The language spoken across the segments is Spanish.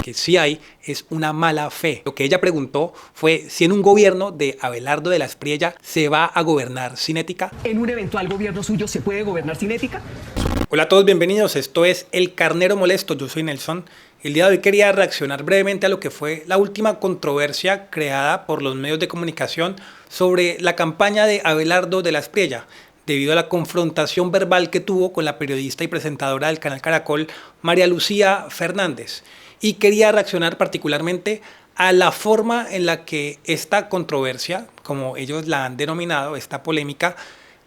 que sí hay es una mala fe. Lo que ella preguntó fue si en un gobierno de Abelardo de la Espriella se va a gobernar sin ética. ¿En un eventual gobierno suyo se puede gobernar sin ética? Hola a todos, bienvenidos. Esto es El Carnero Molesto. Yo soy Nelson. El día de hoy quería reaccionar brevemente a lo que fue la última controversia creada por los medios de comunicación sobre la campaña de Abelardo de la Espriella, debido a la confrontación verbal que tuvo con la periodista y presentadora del canal Caracol, María Lucía Fernández. Y quería reaccionar particularmente a la forma en la que esta controversia, como ellos la han denominado, esta polémica,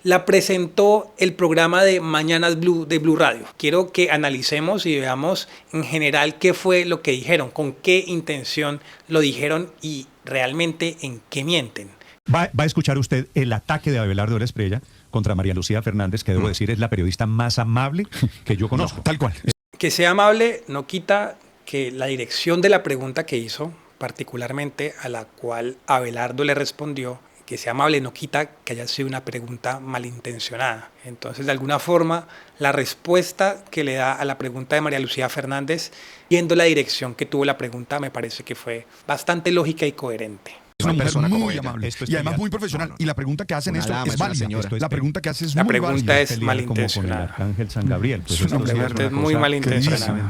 la presentó el programa de Mañanas Blue de Blue Radio. Quiero que analicemos y veamos en general qué fue lo que dijeron, con qué intención lo dijeron y realmente en qué mienten. Va a escuchar usted el ataque de Abelardo de la Espriella contra María Lucía Fernández, que debo decir es la periodista más amable que yo conozco. No, tal cual. Que sea amable no quita que la dirección de la pregunta que hizo, particularmente a la cual Abelardo le respondió, que sea amable no quita que haya sido una pregunta malintencionada. Entonces, de alguna forma, la respuesta que le da a la pregunta de María Lucía Fernández, viendo la dirección que tuvo la pregunta, me parece que fue bastante lógica y coherente. Es una mujer persona muy amable y además muy profesional. Y la pregunta que hacen esto es válida. La pregunta que hace es muy válida. La pregunta es malintencionada. Como con el Arcángel San Gabriel. Pues es una pregunta es muy malintencionada.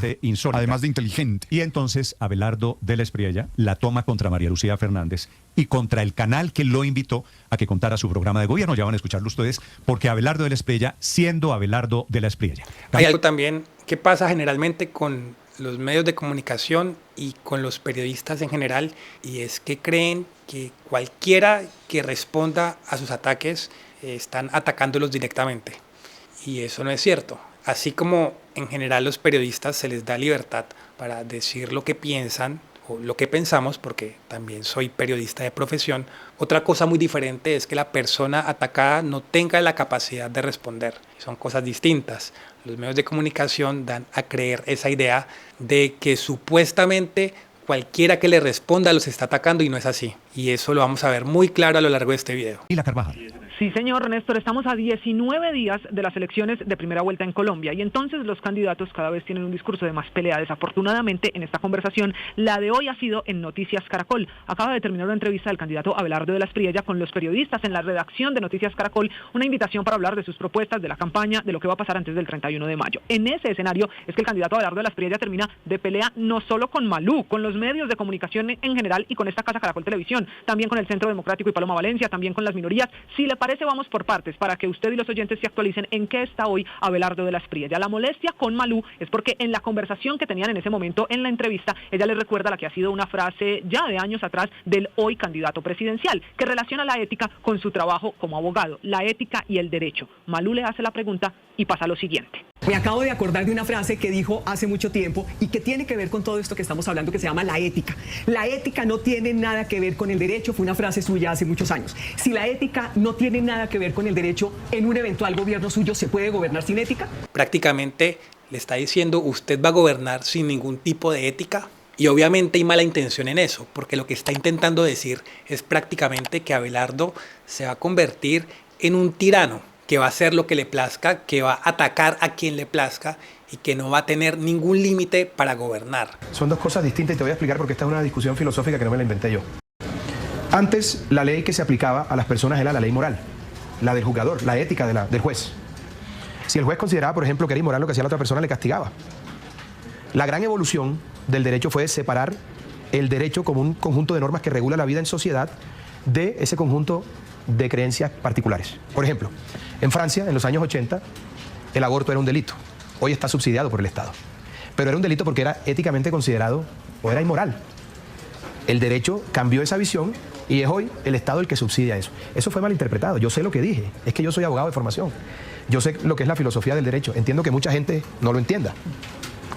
Además de inteligente. Y entonces Abelardo de la Espriella la toma contra María Lucía Fernández y contra el canal que lo invitó a que contara su programa de gobierno. Ya van a escucharlo ustedes, porque Abelardo de la Espriella, siendo Abelardo de la Espriella. Hay algo también que pasa generalmente con los medios de comunicación y con los periodistas en general, y es que creen que cualquiera que responda a sus ataques están atacándolos directamente. Y eso no es cierto. Así como en general los periodistas se les da libertad para decir lo que piensan o lo que pensamos, porque también soy periodista de profesión, otra cosa muy diferente es que la persona atacada no tenga la capacidad de responder. Son cosas distintas. Los medios de comunicación dan a creer esa idea de que supuestamente cualquiera que le responda los está atacando, y no es así. Y eso lo vamos a ver muy claro a lo largo de este video. Y la Carvajal. Sí, señor Néstor, estamos a 19 días de las elecciones de primera vuelta en Colombia y entonces los candidatos cada vez tienen un discurso de más pelea. Desafortunadamente, en esta conversación, la de hoy ha sido en Noticias Caracol. Acaba de terminar una entrevista del candidato Abelardo de la Espriella con los periodistas en la redacción de Noticias Caracol, una invitación para hablar de sus propuestas, de la campaña, de lo que va a pasar antes del 31 de mayo. En ese escenario es que el candidato Abelardo de la Espriella termina de pelea no solo con Malú, con los medios de comunicación en general y con esta casa Caracol Televisión, también con el Centro Democrático y Paloma Valencia, también con las minorías. Si le parece, vamos por partes para que usted y los oyentes se actualicen en qué está hoy Abelardo de la Espriella. La molestia con Malú es porque en la conversación que tenían en ese momento en la entrevista, ella le recuerda la que ha sido una frase ya de años atrás del hoy candidato presidencial, que relaciona la ética con su trabajo como abogado, la ética y el derecho. Malú le hace la pregunta y pasa lo siguiente. Me acabo de acordar de una frase que dijo hace mucho tiempo y que tiene que ver con todo esto que estamos hablando, que se llama la ética. La ética no tiene nada que ver con el derecho, fue una frase suya hace muchos años. Si la ética no tiene nada que ver con el derecho, ¿en un eventual gobierno suyo se puede gobernar sin ética? Prácticamente le está diciendo, ¿usted va a gobernar sin ningún tipo de ética? Y obviamente hay mala intención en eso, porque lo que está intentando decir es prácticamente que Abelardo se va a convertir en un tirano, que va a hacer lo que le plazca, que va a atacar a quien le plazca y que no va a tener ningún límite para gobernar. Son dos cosas distintas y te voy a explicar porque esta es una discusión filosófica que no me la inventé yo. Antes, la ley que se aplicaba a las personas era la ley moral, la del juzgador, la ética del juez. Si el juez consideraba, por ejemplo, que era inmoral lo que hacía la otra persona, le castigaba. La gran evolución del derecho fue separar el derecho como un conjunto de normas que regula la vida en sociedad de ese conjunto de creencias particulares. Por ejemplo, en Francia, en los años 80, el aborto era un delito. Hoy está subsidiado por el Estado. Pero era un delito porque era éticamente considerado o era inmoral. El derecho cambió esa visión y es hoy el Estado el que subsidia eso. Eso fue malinterpretado. Yo sé lo que dije. Es que yo soy abogado de formación. Yo sé lo que es la filosofía del derecho. Entiendo que mucha gente no lo entienda.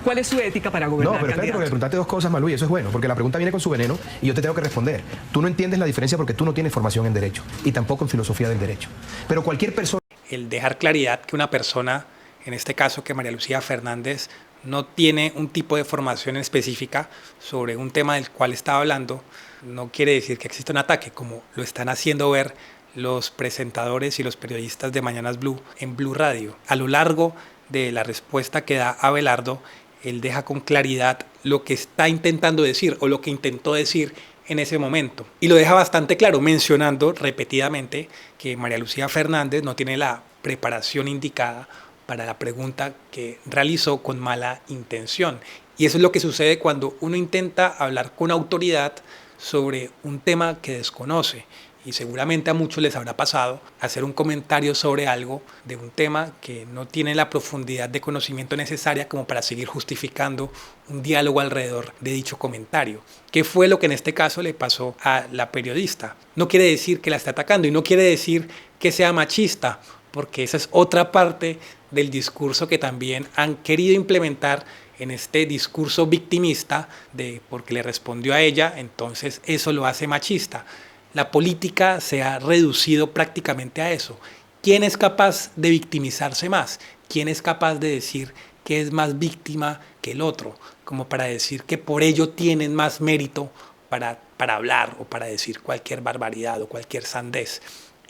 ¿Cuál es su ética para gobernar, No, pero espérate, porque me preguntaste dos cosas, Malú, y eso es bueno, porque la pregunta viene con su veneno y yo te tengo que responder. Tú no entiendes la diferencia porque tú no tienes formación en derecho y tampoco en filosofía del derecho. Pero cualquier persona... El dejar claridad que una persona, en este caso que María Lucía Fernández, no tiene un tipo de formación específica sobre un tema del cual estaba hablando, no quiere decir que exista un ataque, como lo están haciendo ver los presentadores y los periodistas de Mañanas Blue en Blue Radio. A lo largo de la respuesta que da Abelardo, él deja con claridad lo que está intentando decir o lo que intentó decir en ese momento. Y lo deja bastante claro, mencionando repetidamente que María Lucía Fernández no tiene la preparación indicada para la pregunta que realizó con mala intención. Y eso es lo que sucede cuando uno intenta hablar con autoridad sobre un tema que desconoce. Y seguramente a muchos les habrá pasado hacer un comentario sobre algo de un tema que no tiene la profundidad de conocimiento necesaria como para seguir justificando un diálogo alrededor de dicho comentario. ¿Qué fue lo que en este caso le pasó a la periodista? No quiere decir que la esté atacando y no quiere decir que sea machista, porque esa es otra parte del discurso que también han querido implementar en este discurso victimista de porque le respondió a ella, entonces eso lo hace machista. La política se ha reducido prácticamente a eso. ¿Quién es capaz de victimizarse más? ¿Quién es capaz de decir que es más víctima que el otro? Como para decir que por ello tienen más mérito para hablar o para decir cualquier barbaridad o cualquier sandez.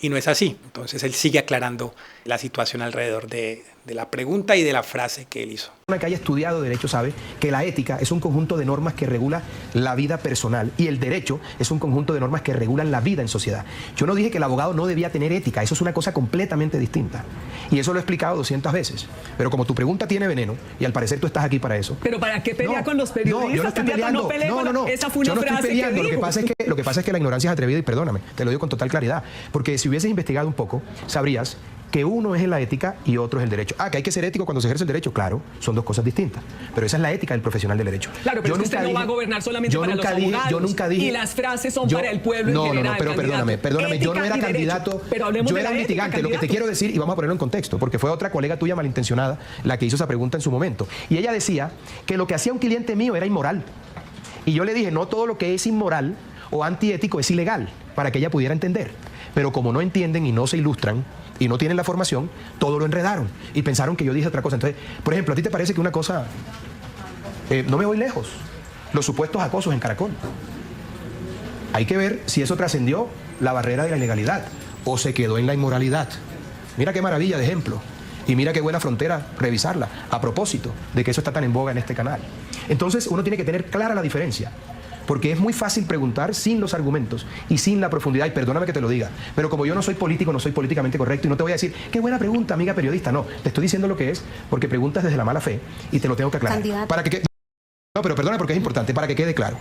Y no es así. Entonces él sigue aclarando la situación alrededor de la pregunta y de la frase que él hizo. Una que haya estudiado derecho sabe que la ética es un conjunto de normas que regula la vida personal y el derecho es un conjunto de normas que regulan la vida en sociedad. Yo no dije que el abogado no debía tener ética, eso es una cosa completamente distinta. Y eso lo he explicado 200 veces. Pero como tu pregunta tiene veneno, y al parecer tú estás aquí para eso. ¿Pero para qué pelea con los periodistas? No, yo no estoy peleando. No. Esa fue una frase que dijo. Lo que pasa es que la ignorancia es atrevida y perdóname, te lo digo con total claridad. Porque si hubieses investigado un poco, sabrías que uno es en la ética y otro es el derecho. Que hay que ser ético cuando se ejerce el derecho, claro, son dos cosas distintas. Pero esa es la ética del profesional del derecho. Claro, pero usted no va a gobernar solamente para los abogados. Yo nunca dije. Y las frases son para el pueblo en general. No, pero perdóname, yo no era candidato. Yo era un litigante. Lo que te quiero decir, y vamos a ponerlo en contexto, porque fue otra colega tuya malintencionada la que hizo esa pregunta en su momento. Y ella decía que lo que hacía un cliente mío era inmoral. Y yo le dije, no todo lo que es inmoral o antiético es ilegal, para que ella pudiera entender. Pero como no entienden y no se ilustran y no tienen la formación, todo lo enredaron y pensaron que yo dije otra cosa. Entonces, por ejemplo, ¿a ti te parece que una cosa... no me voy lejos. Los supuestos acosos en Caracol. Hay que ver si eso trascendió la barrera de la ilegalidad o se quedó en la inmoralidad. Mira qué maravilla de ejemplo. Y mira qué buena frontera revisarla a propósito de que eso está tan en boga en este canal. Entonces, uno tiene que tener clara la diferencia. Porque es muy fácil preguntar sin los argumentos y sin la profundidad, y perdóname que te lo diga, pero como yo no soy político, no soy políticamente correcto y no te voy a decir, qué buena pregunta, amiga periodista, no, te estoy diciendo lo que es porque preguntas desde la mala fe y te lo tengo que aclarar. No, pero perdona porque es importante, para que quede claro.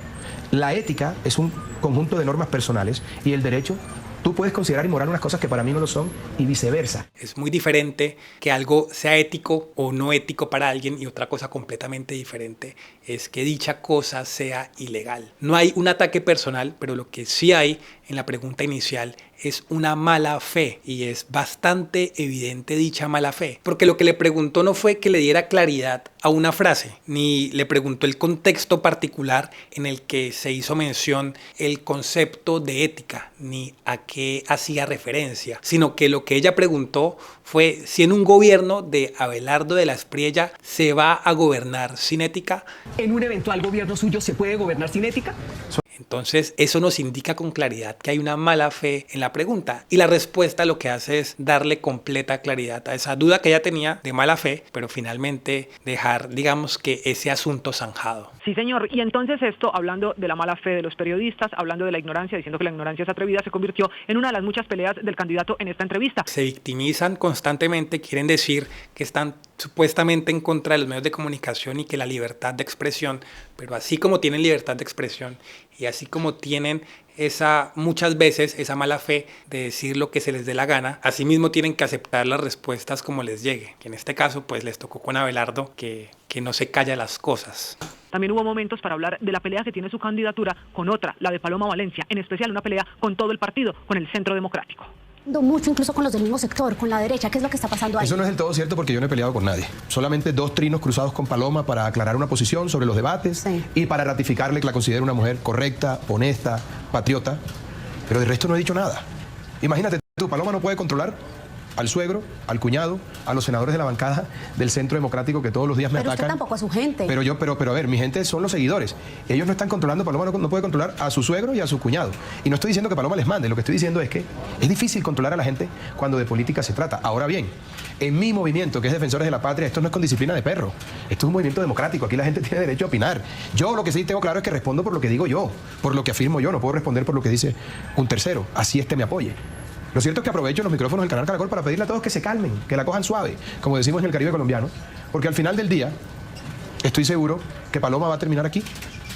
La ética es un conjunto de normas personales y el derecho, tú puedes considerar inmoral unas cosas que para mí no lo son y viceversa. Es muy diferente que algo sea ético o no ético para alguien y otra cosa completamente diferente es que dicha cosa sea ilegal. No hay un ataque personal, pero lo que sí hay en la pregunta inicial es una mala fe y es bastante evidente dicha mala fe. Porque lo que le preguntó no fue que le diera claridad a una frase, ni le preguntó el contexto particular en el que se hizo mención el concepto de ética, ni a qué hacía referencia, sino que lo que ella preguntó fue si en un gobierno de Abelardo de la Espriella se va a gobernar sin ética. ¿En un eventual gobierno suyo se puede gobernar sin ética? Entonces, eso nos indica con claridad que hay una mala fe en la pregunta. Y la respuesta lo que hace es darle completa claridad a esa duda que ella tenía de mala fe, pero finalmente dejar, digamos, que ese asunto zanjado. Sí, señor. Y entonces esto, hablando de la mala fe de los periodistas, hablando de la ignorancia, diciendo que la ignorancia es atrevida, se convirtió en una de las muchas peleas del candidato en esta entrevista. Se victimizan constantemente, quieren decir que están supuestamente en contra de los medios de comunicación y que la libertad de expresión, pero así como tienen libertad de expresión y así como tienen muchas veces esa mala fe de decir lo que se les dé la gana, asimismo tienen que aceptar las respuestas como les llegue, que en este caso pues les tocó con Abelardo que no se calla las cosas. También hubo momentos para hablar de la pelea que tiene su candidatura con otra, la de Paloma Valencia, en especial una pelea con todo el partido, con el Centro Democrático. Mucho incluso con los del mismo sector, con la derecha. ¿Qué es lo que está pasando ahí? Eso no es del todo cierto porque yo no he peleado con nadie. Solamente 2 trinos cruzados con Paloma para aclarar una posición sobre los debates y para ratificarle que la considero una mujer correcta, honesta, patriota. Pero de resto no he dicho nada. Imagínate tú, Paloma no puede controlar al suegro, al cuñado, a los senadores de la bancada del Centro Democrático que todos los días me atacan. Pero usted tampoco a su gente. Pero a ver, mi gente son los seguidores. Ellos no están controlando, Paloma no puede controlar a su suegro y a su cuñado. Y no estoy diciendo que Paloma les mande, lo que estoy diciendo es que es difícil controlar a la gente cuando de política se trata. Ahora bien, en mi movimiento, que es Defensores de la Patria, esto no es con disciplina de perro. Esto es un movimiento democrático. Aquí la gente tiene derecho a opinar. Yo lo que sí tengo claro es que respondo por lo que digo yo, por lo que afirmo yo. No puedo responder por lo que dice un tercero. Así me apoye. Lo cierto es que aprovecho los micrófonos del canal Caracol para pedirle a todos que se calmen, que la cojan suave, como decimos en el Caribe colombiano, porque al final del día estoy seguro que Paloma va a terminar aquí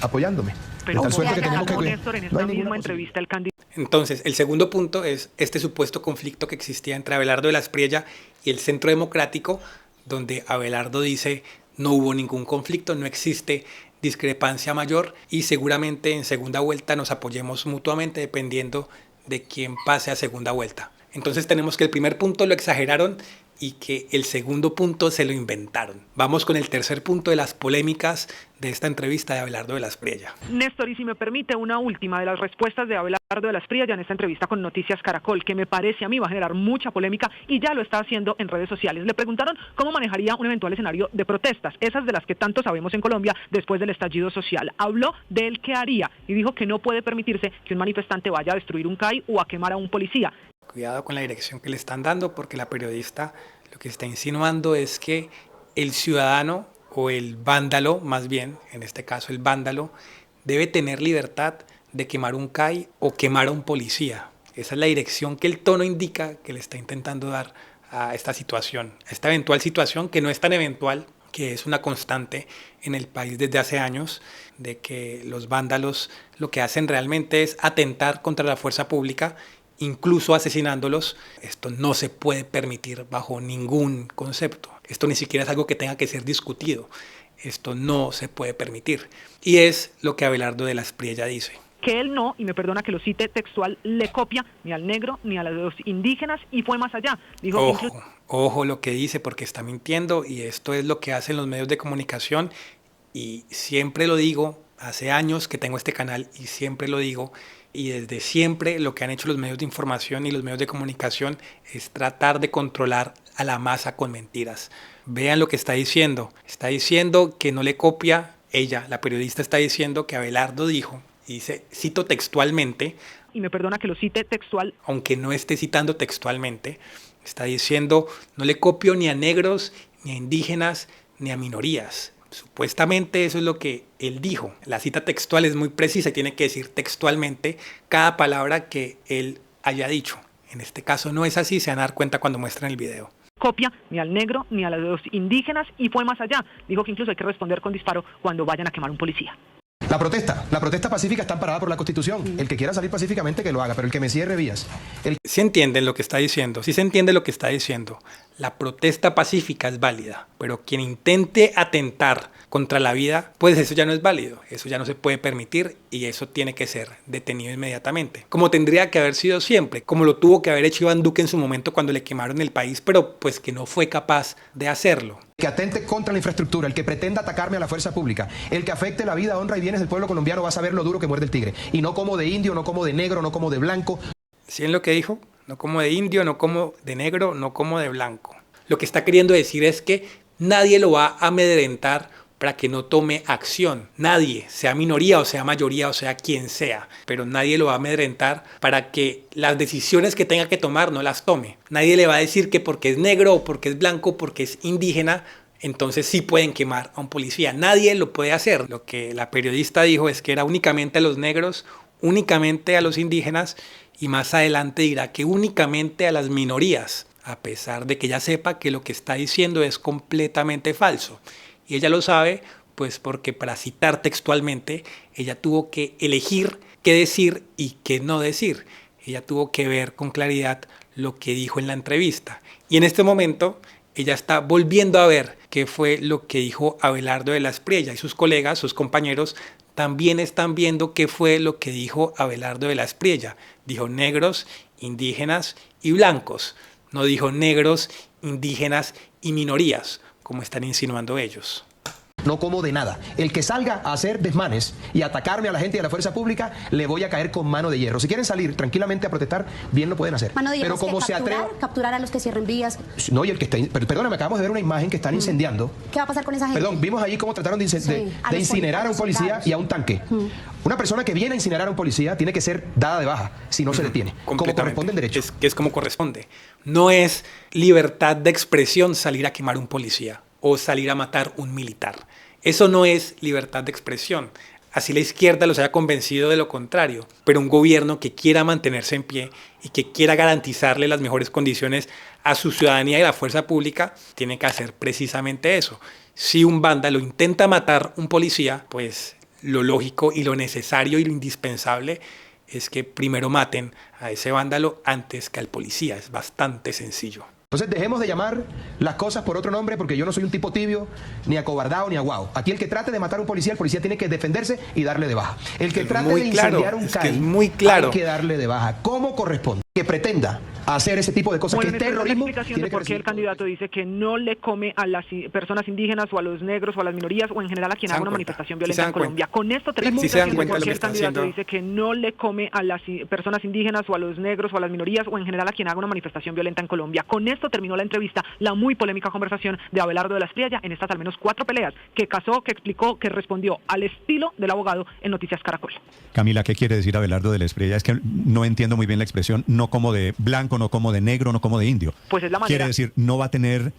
apoyándome. Pero de tal suerte que tenemos que... Néstor, en esta misma entrevista el candidato. Entonces, el segundo punto es este supuesto conflicto que existía entre Abelardo de la Espriella y el Centro Democrático, donde Abelardo dice no hubo ningún conflicto, no existe discrepancia mayor y seguramente en segunda vuelta nos apoyemos mutuamente dependiendo de quién pase a segunda vuelta. Entonces tenemos que el primer punto lo exageraron y que el segundo punto se lo inventaron. Vamos con el tercer punto de las polémicas de esta entrevista de Abelardo de la Espriella. Néstor, y si me permite una última de las respuestas de Abelardo de la Espriella en esta entrevista con Noticias Caracol, que me parece a mí va a generar mucha polémica y ya lo está haciendo en redes sociales. Le preguntaron cómo manejaría un eventual escenario de protestas, esas de las que tanto sabemos en Colombia después del estallido social. Habló del qué haría y dijo que no puede permitirse que un manifestante vaya a destruir un CAI o a quemar a un policía. Cuidado con la dirección que le están dando, porque la periodista lo que está insinuando es que el ciudadano o el vándalo, más bien, en este caso el vándalo, debe tener libertad de quemar un CAI o quemar a un policía. Esa es la dirección que el tono indica que le está intentando dar a esta situación, a esta eventual situación que no es tan eventual, que es una constante en el país desde hace años, de que los vándalos lo que hacen realmente es atentar contra la fuerza pública, incluso asesinándolos. Esto no se puede permitir bajo ningún concepto. Esto ni siquiera es algo que tenga que ser discutido. Esto no se puede permitir. Y es lo que Abelardo de la Espriella dice. Que él no, y me perdona que lo cite textual, le copia ni al negro ni a los indígenas y fue más allá. Dijo ojo lo que dice, porque está mintiendo y esto es lo que hacen los medios de comunicación y siempre lo digo, hace años que tengo este canal y siempre lo digo, y desde siempre lo que han hecho los medios de información y los medios de comunicación es tratar de controlar a la masa con mentiras. Vean lo que está diciendo que no le copia ella, la periodista está diciendo que Abelardo dijo, y dice, cito textualmente, y me perdona que lo cite textual, aunque no esté citando textualmente, está diciendo, no le copio ni a negros, ni a indígenas, ni a minorías. Supuestamente eso es lo que él dijo. La cita textual es muy precisa y tiene que decir textualmente cada palabra que él haya dicho. En este caso no es así, se van a dar cuenta cuando muestren el video. Copia ni al negro ni a los indígenas y fue más allá. Dijo que incluso hay que responder con disparo cuando vayan a quemar un policía. La protesta pacífica está amparada por la Constitución. El que quiera salir pacíficamente que lo haga, pero el que me cierre vías. Sí entienden lo que está diciendo, sí se entiende lo que está diciendo. La protesta pacífica es válida, pero quien intente atentar contra la vida, pues eso ya no es válido, eso ya no se puede permitir y eso tiene que ser detenido inmediatamente. Como tendría que haber sido siempre, como lo tuvo que haber hecho Iván Duque en su momento cuando le quemaron el país, pero pues que no fue capaz de hacerlo. Que atente contra la infraestructura, el que pretenda atacarme a la fuerza pública, el que afecte la vida, honra y bienes del pueblo colombiano va a saber lo duro que muerde el tigre. Y no como de indio, no como de negro, no como de blanco. ¿Sí es lo que dijo? No como de indio, no como de negro, no como de blanco. Lo que está queriendo decir es que nadie lo va a amedrentar para que no tome acción. Nadie, sea minoría o sea mayoría o sea quien sea, pero nadie lo va a amedrentar para que las decisiones que tenga que tomar no las tome. Nadie le va a decir que porque es negro o porque es blanco o porque es indígena, entonces sí pueden quemar a un policía. Nadie lo puede hacer. Lo que la periodista dijo es que era únicamente a los negros, únicamente a los indígenas y más adelante dirá que únicamente a las minorías, a pesar de que ella sepa que lo que está diciendo es completamente falso. Y ella lo sabe, pues porque para citar textualmente, ella tuvo que elegir qué decir y qué no decir. Ella tuvo que ver con claridad lo que dijo en la entrevista. Y en este momento, ella está volviendo a ver qué fue lo que dijo Abelardo de la Espriella y sus colegas, sus compañeros, también están viendo qué fue lo que dijo Abelardo de la Espriella. Dijo negros, indígenas y blancos. No dijo negros, indígenas y minorías, como están insinuando ellos. no como de nada. El que salga a hacer desmanes y atacarme a la gente de la fuerza pública, le voy a caer con mano de hierro. Si quieren salir tranquilamente a protestar, bien lo pueden hacer. Mano de hierro, pero como se atreva... capturar a los que cierren vías. No, y el que está... Perdóname, acabamos de ver una imagen que están incendiando. ¿Qué va a pasar con esa gente? Perdón, vimos allí cómo trataron de incinerar a un policía y a un tanque. Una persona que viene a incinerar a un policía tiene que ser dada de baja si no se detiene, como corresponde en derecho. Es como corresponde. No es libertad de expresión salir a quemar un policía o salir a matar un militar. Eso no es libertad de expresión. Así la izquierda los haya convencido de lo contrario. Pero un gobierno que quiera mantenerse en pie y que quiera garantizarle las mejores condiciones a su ciudadanía y a la fuerza pública, tiene que hacer precisamente eso. Si un vándalo intenta matar un policía, pues lo lógico y lo necesario y lo indispensable es que primero maten a ese vándalo antes que al policía. Es bastante sencillo. Entonces dejemos de llamar las cosas por otro nombre, porque yo no soy un tipo tibio, ni acobardado, ni aguado. Aquí el que trate de matar a un policía, el policía tiene que defenderse y darle de baja. El que trate de incendiar un CAI, hay que darle de baja. ¿Cómo corresponde? Que pretenda hacer ese tipo de cosas, que es terrorismo. La explicación de por qué el candidato dice que no le come a las personas indígenas o a los negros o a las minorías o en general a quien haga una manifestación violenta en Colombia. Con esto termina por qué el candidato dice que no le come a las personas indígenas o a los negros o a las minorías o en general a quien haga una manifestación violenta en Colombia. Con esto terminó la entrevista, la muy polémica conversación de Abelardo de la Espriella en estas al menos 4 peleas que casó, que explicó, que respondió al estilo del abogado en Noticias Caracol. Camila, ¿qué quiere decir Abelardo de la Espriella? Es que no entiendo muy bien la expresión, no como de blanco, no como de negro, no como de indio. Pues es la manera. Quiere decir, no va a tener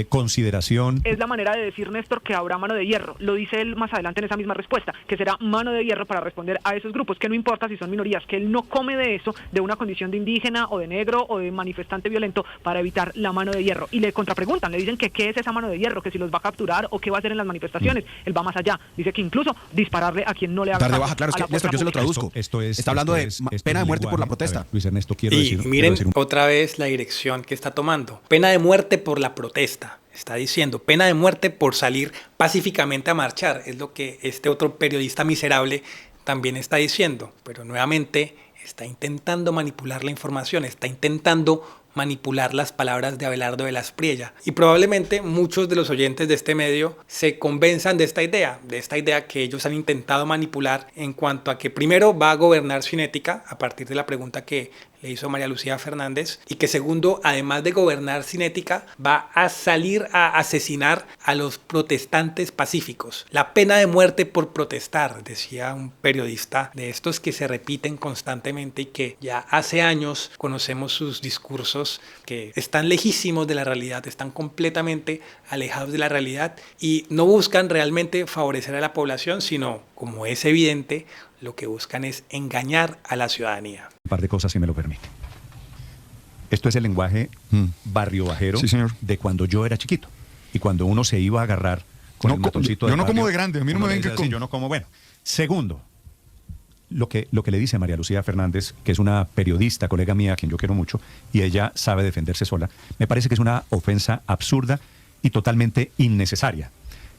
consideración. Es la manera de decir, Néstor, que habrá mano de hierro. Lo dice él más adelante en esa misma respuesta, que será mano de hierro para responder a esos grupos, que no importa si son minorías, que él no come de eso, de una condición de indígena o de negro o de manifestante violento para evitar la mano de hierro. Y le contrapreguntan, le dicen que qué es esa mano de hierro, que si los va a capturar o qué va a hacer en las manifestaciones. Él va más allá. Dice que incluso dispararle a quien no le haga dar de baja, claro, es que Néstor, yo se lo traduzco. Está hablando de pena de muerte por la protesta. Ver, Luis Ernesto, quiero y decir... miren otra vez la dirección que está tomando. Pena de muerte por la protesta. Está diciendo pena de muerte por salir pacíficamente a marchar. Es lo que este otro periodista miserable también está diciendo. Pero nuevamente está intentando manipular la información, está intentando manipular las palabras de Abelardo de la Espriella. Y probablemente muchos de los oyentes de este medio se convenzan de esta idea que ellos han intentado manipular en cuanto a que primero va a gobernar sin ética, a partir de la pregunta que le hizo María Lucía Fernández, y que segundo, además de gobernar sin ética, va a salir a asesinar a los protestantes pacíficos. La pena de muerte por protestar, decía un periodista de estos que se repiten constantemente y que ya hace años conocemos sus discursos que están lejísimos de la realidad, están completamente alejados de la realidad y no buscan realmente favorecer a la población, sino, como es evidente, lo que buscan es engañar a la ciudadanía. Un par de cosas, si me lo permite. Esto es el lenguaje barrio bajero de cuando yo era chiquito. Y cuando uno se iba a agarrar con el matoncito de Yo no barrio, como de grande, a mí no me ven que como. Yo no como, bueno. Segundo, lo que le dice María Lucía Fernández, que es una periodista, colega mía, a quien yo quiero mucho, y ella sabe defenderse sola, me parece que es una ofensa absurda y totalmente innecesaria.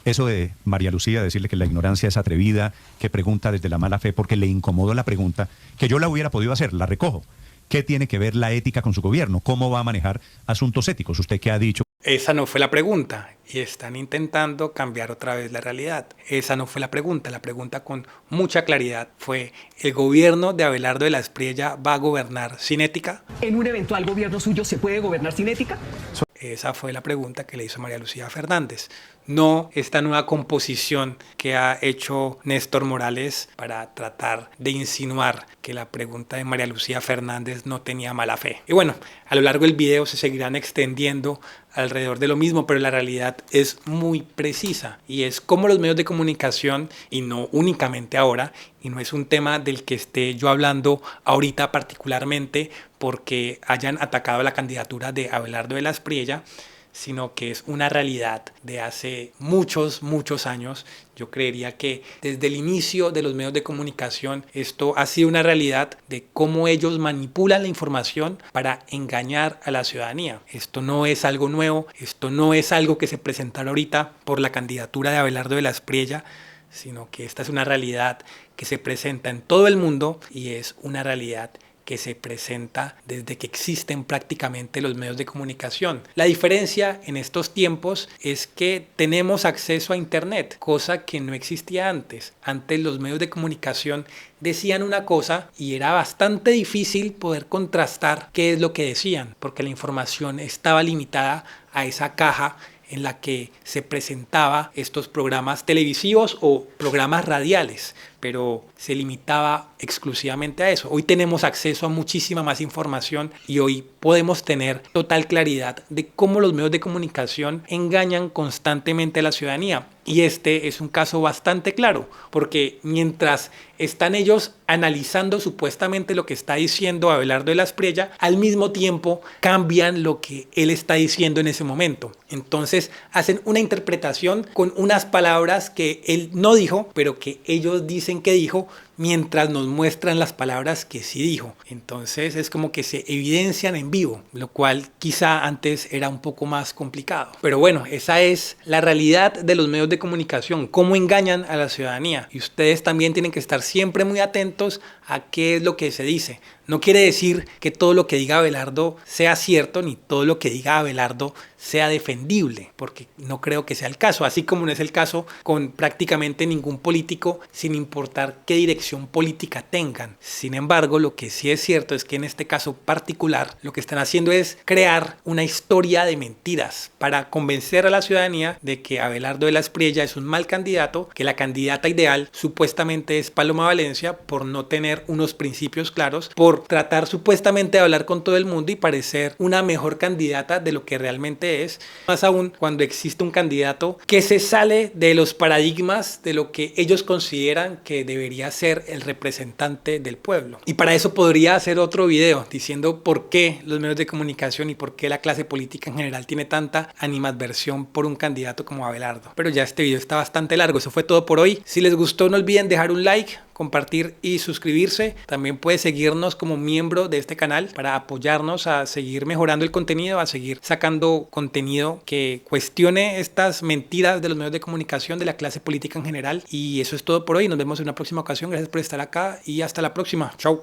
Eso de María Lucía, decirle que la ignorancia es atrevida, que pregunta desde la mala fe porque le incomodó la pregunta, que yo la hubiera podido hacer, la recojo. ¿Qué tiene que ver la ética con su gobierno? ¿Cómo va a manejar asuntos éticos? ¿Usted qué ha dicho? Esa no fue la pregunta y están intentando cambiar otra vez la realidad. Esa no fue la pregunta con mucha claridad fue: ¿el gobierno de Abelardo de la Espriella va a gobernar sin ética? ¿En un eventual gobierno suyo se puede gobernar sin ética? Esa fue la pregunta que le hizo María Lucía Fernández. No esta nueva composición que ha hecho Néstor Morales para tratar de insinuar que la pregunta de María Lucía Fernández no tenía mala fe. Y bueno, a lo largo del video se seguirán extendiendo alrededor de lo mismo, pero la realidad es muy precisa y es como los medios de comunicación, y no únicamente ahora, y no es un tema del que esté yo hablando ahorita particularmente porque hayan atacado la candidatura de Abelardo de la Espriella, sino que es una realidad de hace muchos años. Yo creería que desde el inicio de los medios de comunicación esto ha sido una realidad de cómo ellos manipulan la información para engañar a la ciudadanía. Esto no es algo nuevo, esto no es algo que se presentara ahorita por la candidatura de Abelardo de la Espriella, sino que esta es una realidad que se presenta en todo el mundo y es una realidad que se presenta desde que existen prácticamente los medios de comunicación. La diferencia en estos tiempos es que tenemos acceso a Internet, cosa que no existía antes. Antes los medios de comunicación decían una cosa y era bastante difícil poder contrastar qué es lo que decían, porque la información estaba limitada a esa caja en la que se presentaba estos programas televisivos o programas radiales, pero se limitaba exclusivamente a eso. Hoy tenemos acceso a muchísima más información y hoy podemos tener total claridad de cómo los medios de comunicación engañan constantemente a la ciudadanía. Y este es un caso bastante claro, porque mientras están ellos analizando supuestamente lo que está diciendo Abelardo de la Espriella, al mismo tiempo cambian lo que él está diciendo en ese momento. Entonces hacen una interpretación con unas palabras que él no dijo, pero que ellos dicen que dijo, mientras nos muestran las palabras que sí dijo. Entonces es como que se evidencian en vivo, lo cual quizá antes era un poco más complicado. Pero bueno, esa es la realidad de los medios de comunicación, cómo engañan a la ciudadanía. Y ustedes también tienen que estar siempre muy atentos a qué es lo que se dice. No quiere decir que todo lo que diga Abelardo sea cierto, ni todo lo que diga Abelardo sea defendible, porque no creo que sea el caso, así como no es el caso con prácticamente ningún político, sin importar qué dirección política tengan. Sin embargo, lo que sí es cierto es que en este caso particular, lo que están haciendo es crear una historia de mentiras para convencer a la ciudadanía de que Abelardo de la Espriella es un mal candidato, que la candidata ideal supuestamente es Paloma Valencia por no tener unos principios claros, por tratar supuestamente de hablar con todo el mundo y parecer una mejor candidata de lo que realmente es, más aún cuando existe un candidato que se sale de los paradigmas de lo que ellos consideran que debería ser el representante del pueblo. Y para eso podría hacer otro video diciendo por qué los medios de comunicación y por qué la clase política en general tiene tanta animadversión por un candidato como Abelardo. Pero ya este video está bastante largo, eso fue todo por hoy. Si les gustó, no olviden dejar un like, compartir y suscribirse. También puedes seguirnos como miembro de este canal para apoyarnos a seguir mejorando el contenido, a seguir sacando contenido que cuestione estas mentiras de los medios de comunicación, de la clase política en general. Y eso es todo por hoy. Nos vemos en una próxima ocasión. Gracias por estar acá y hasta la próxima. Chao.